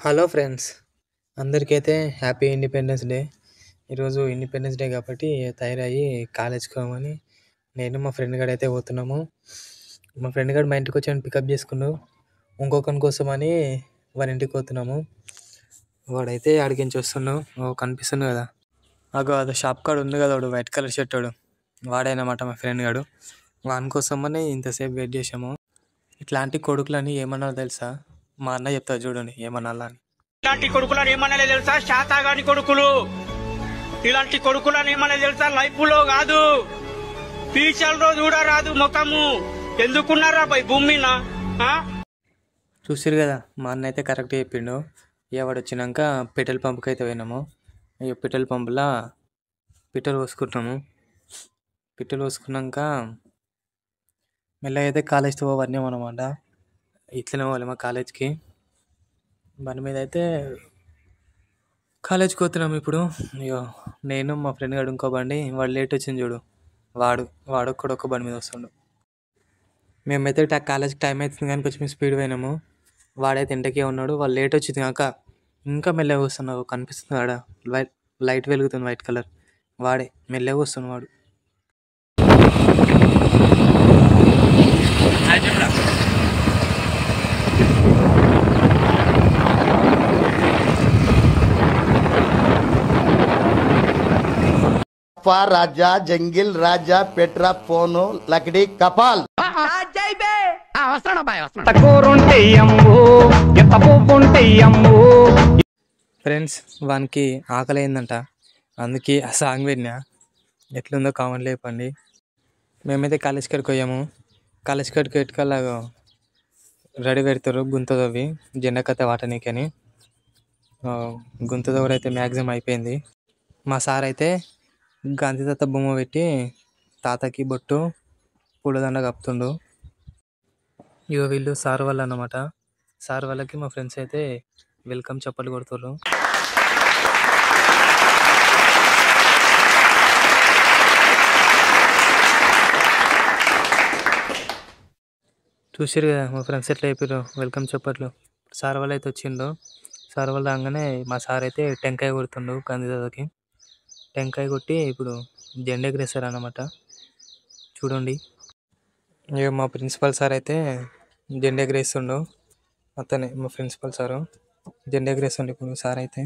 Hello friends, అందరికైతే happy independence day. ఈరోజు independence day కాబట్టి తయారయ్యి కాలేజ్కి పోమని నేను మా ఫ్రెండ్ గారు అయితే పోతున్నాము. మా ఫ్రెండ్ గారు మా ఇంటికి వచ్చి పికప్ చేసుకున్నాడు. ఇంకొకరి కోసం అని వారి ఇంటికి పోతున్నాము. వాడైతే అడిగించి వస్తున్నావు కనిపిస్తుంది కదా, అది షాప్ కాడ ఉంది కదా, వాడు వైట్ కలర్ షర్ట్ వాడు వాడైనమాట మా ఫ్రెండ్ గారు. వాని కోసమని ఇంతసేపు వెయిట్ చేసాము. ఇట్లాంటి కొడుకులని ఏమన్నా తెలుసా? మా అన్న చెప్తారు చూడండి ఏమన్నా అని. ఇలాంటి కొడుకులను ఏమన్నా తెలుసా? శాతాగాని కొడుకులు. ఇలాంటి కొడుకులను ఏమన్నా తెలుసా? లైఫ్ లో కాదు, ఫ్యూచర్ లో చూడరాదు ముఖము. ఎందుకున్నారా పై భూమినా? చూసిరు కదా, మా అన్న అయితే కరెక్ట్ చెప్పిండు. వాడు వచ్చినాక పెట్రోల్ పంప్కి అయితే పోయినాము. పెట్రోల్ పంపులా పెట్రోల్ పోసుకుంటున్నాము. పెట్రోల్ పోసుకున్నాక మెల్లగా అయితే కాలేజ్కి పోవన్నాం అనమాట. ఇట్లనే పోవాలి మా కాలేజ్కి. బండి మీద అయితే కాలేజ్కి పోతున్నాము. ఇప్పుడు నేను మా ఫ్రెండ్ గారు ఇంకో బండి, వాడు లేట్ వచ్చింది చూడు, వాడు కూడా ఒక బండి మీద వస్తుండు. మేమైతే కాలేజ్కి టైం అవుతుంది కానీ కొంచెం స్పీడ్ పోయినాము. వాడైతే ఇంటికే ఉన్నాడు. వాళ్ళు లేట్ వచ్చింది కాక ఇంకా మెల్లగా వస్తున్నావు కనిపిస్తుంది ఆడ, లైట్ వెలుగుతుంది వైట్ కలర్. వాడే మెల్లగా వస్తున్నాడు వాడు. राजा जंगिल राजा पेट्रा फोनो लकड़ी कपाल ఫ్రెండ్స్, వానికి ఆకలి అయిందంట, అందుకే ఆ సాంగ్ విన్నా. ఎట్లుందో కామెంట్లో చెప్పండి. మేమైతే కాలేజ్ కాడికి పోయాము. కాలేజ్ కాడికి ఎట్టుకల్లాగా రెడీ పెడతారు గుంతదవి జెండా కథ వాటనీకని. గుంతదవరు అయితే మ్యాక్సిమం అయిపోయింది. మా సార్ అయితే గాంధీ తాత బొమ్మ పెట్టి తాతకి బొట్టు పూలదండ కప్పుతుండు. వీళ్ళు సార్ వాళ్ళు అన్నమాట. సార్ వాళ్ళకి మా ఫ్రెండ్స్ అయితే వెల్కమ్ చప్పట్లు కొడుతుర్రు. చూసారు కదా మా ఫ్రెండ్స్ ఎట్లా చెప్పారు వెల్కమ్ చప్పట్లు. సార్ వాళ్ళు అయితే వచ్చిండు. సార్ వాళ్ళు రాగానే మా సార్ అయితే టెంకాయ కొడుతుండు గాంధీ తాతకి. టెంకాయ కొట్టి ఇప్పుడు జెండా ఎగరేస్తారు అన్నమాట. చూడండి, మా ప్రిన్సిపల్ సార్ అయితే జెండా ఎగరేస్తుండు. అతనే మా ప్రిన్సిపల్ సారు జెండా ఎగరేస్తుండు ఇప్పుడు సార్ అయితే.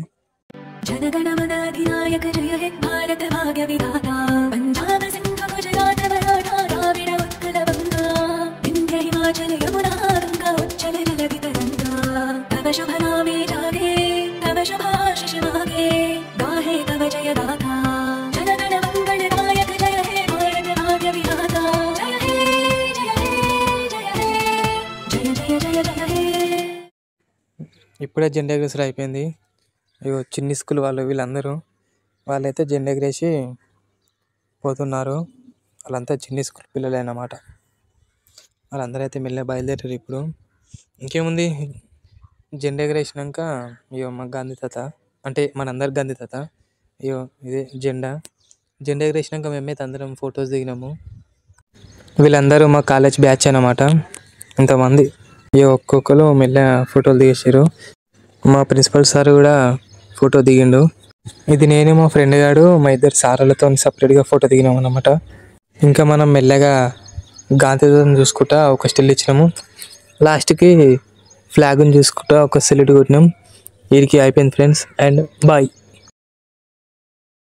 ఇప్పుడే జెండా ఎగరేసరి అయిపోయింది. చిన్ని స్కూల్ వీళ్ళందరూ వాళ్ళైతే జెండా ఎగరేసి పోతున్నారు. వాళ్ళంతా చిన్ని స్కూల్ పిల్లలే అన్నమాట. వాళ్ళందరూ అయితే మెల్లగా బయలుదేరారు. ఇప్పుడు ఇంకేముంది, జెండా ఎగరేసినాక మా గాంధీ తాత అంటే మనందరికి గాంధీ తాత. ఇదే జెండా ఎగరేసినాక మేమైతే అందరం ఫొటోస్ దిగినాము. వీళ్ళందరూ మా కాలేజ్ బ్యాచ్ అన్నమాట. ఇంతమంది ఒక్కొక్కరు మెల్లగా ఫోటోలు దిగేసారు. మా ప్రిన్సిపల్ సార్ కూడా ఫోటో దిగిండు. ఇది నేను మా ఫ్రెండ్ గారు మా ఇద్దరు సార్లతో సపరేట్గా ఫోటో దిగినాం అన్నమాట. ఇంకా మనం మెల్లగా గాంధీని చూసుకుంటా ఒక స్టిల్ ఇచ్చినాము. లాస్ట్కి ఫ్లాగ్ని చూసుకుంటా ఒక సెల్యూట్ కొట్టినాం. వీడికి అయిపోయింది ఫ్రెండ్స్, అండ్ బాయ్.